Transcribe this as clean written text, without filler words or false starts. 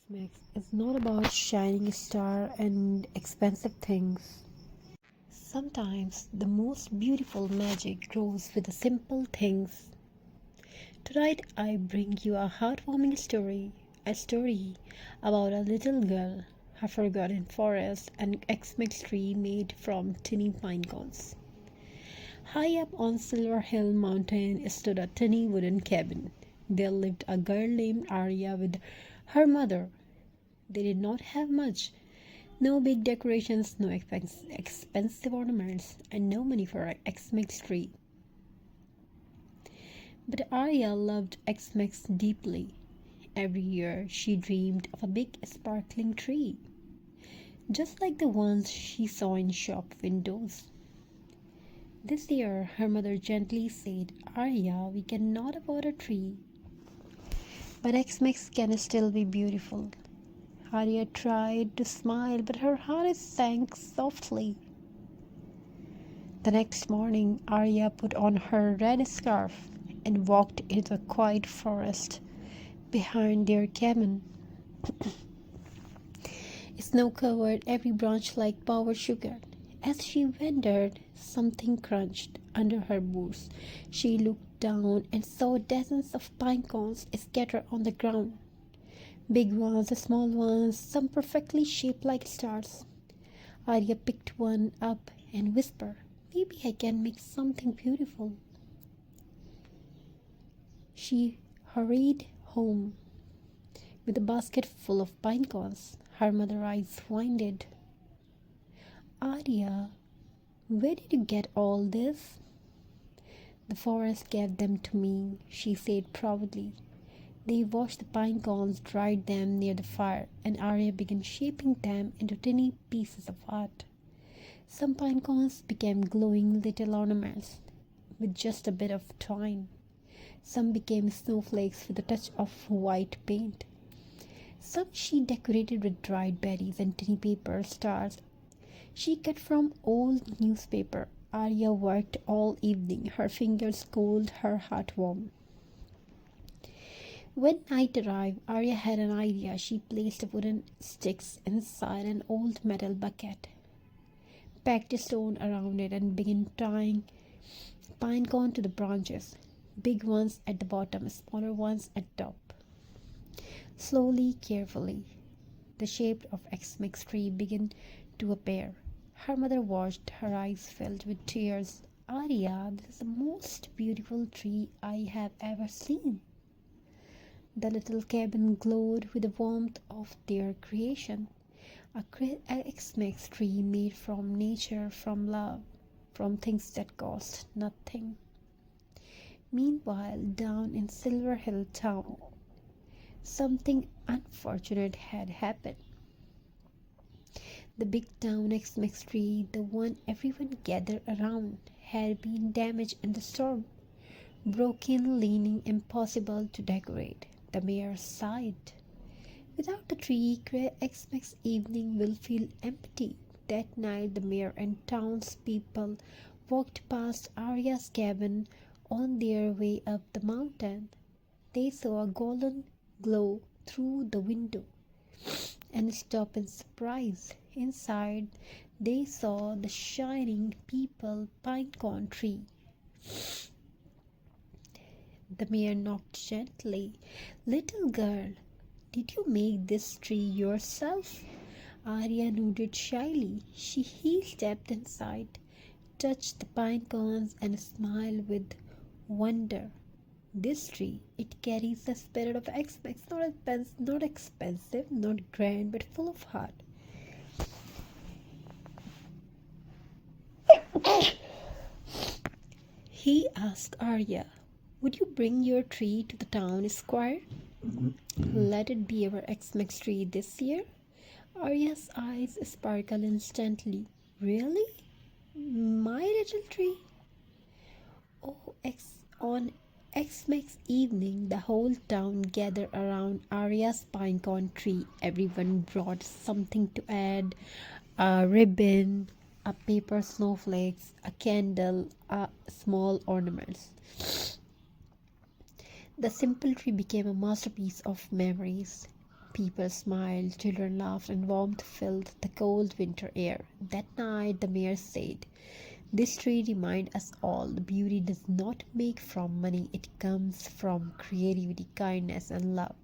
Xmas is not about shining star and expensive things. Sometimes the most beautiful magic grows with the simple things. Tonight I bring you a heartwarming story, a story about a little girl, her forgotten forest, and Xmas tree made from tiny pine cones. High up on Silver Hill Mountain stood a tiny wooden cabin. There lived a girl named Arya with her mother. They did not have much. No big decorations, no expensive ornaments, and no money for an Xmas tree. But Arya loved Xmas deeply. Every year she dreamed of a big sparkling tree, just like the ones she saw in shop windows. This year her mother gently said, Arya, we cannot afford a tree, but Xmas can still be beautiful. Arya tried to smile, but her heart sank softly. The next morning, Arya put on her red scarf and walked into the quiet forest behind their cabin. Snow covered every branch like powdered sugar. As she wandered, something crunched under her boots. She looked down and saw dozens of pine cones scattered on the ground. Big ones, small ones, some perfectly shaped like stars. Arya picked one up and whispered, maybe I can make something beautiful. She hurried home with a basket full of pine cones. Her mother's eyes widened. Arya, where did you get all this? The forest gave them to me, she said proudly. They washed the pine cones, dried them near the fire, and Arya began shaping them into tiny pieces of art. Some pine cones became glowing little ornaments with just a bit of twine. Some became snowflakes with a touch of white paint. Some she decorated with dried berries and tiny paper stars she cut from old newspaper. Arya worked all evening, her fingers cold, her heart warm. When night arrived, Arya had an idea. She placed wooden sticks inside an old metal bucket, packed a stone around it, and began tying pine cone to the branches. Big ones at the bottom, smaller ones at top. Slowly, carefully, the shape of Xmas tree began to appear. Her mother watched, her eyes filled with tears. Arya, this is the most beautiful tree I have ever seen. The little cabin glowed with the warmth of their creation. A Xmas tree made from nature, from love, from things that cost nothing. Meanwhile, down in Silver Hill town, something unfortunate had happened. The big town Xmas tree, the one everyone gathered around, had been damaged in the storm, broken, leaning, impossible to decorate. The mayor sighed. Without the tree, Xmas evening will feel empty. That night, the mayor and townspeople walked past Arya's cabin on their way up the mountain. They saw a golden glow through the window and stopped in surprise. Inside, they saw the shining people pinecone tree. The mayor knocked gently. Little girl, did you make this tree yourself? Arya nodded shyly. He stepped inside, touched the pine cones, and smiled with wonder. This tree, it carries the spirit of Xmas, not expensive, not grand, but full of heart. He asked Arya, would you bring your tree to the town square? Let it be our Xmas tree this year? Arya's eyes sparkled instantly. Really? My little tree? On Xmas evening, the whole town gathered around Arya's pinecone tree. Everyone brought something to add, a ribbon, a paper snowflakes, a candle, a small ornaments. The simple tree became a masterpiece of memories. People smiled, children laughed, and warmth filled the cold winter air. That night, the mayor said, "This tree reminds us all the beauty does not make from money, it comes from creativity, kindness, and love."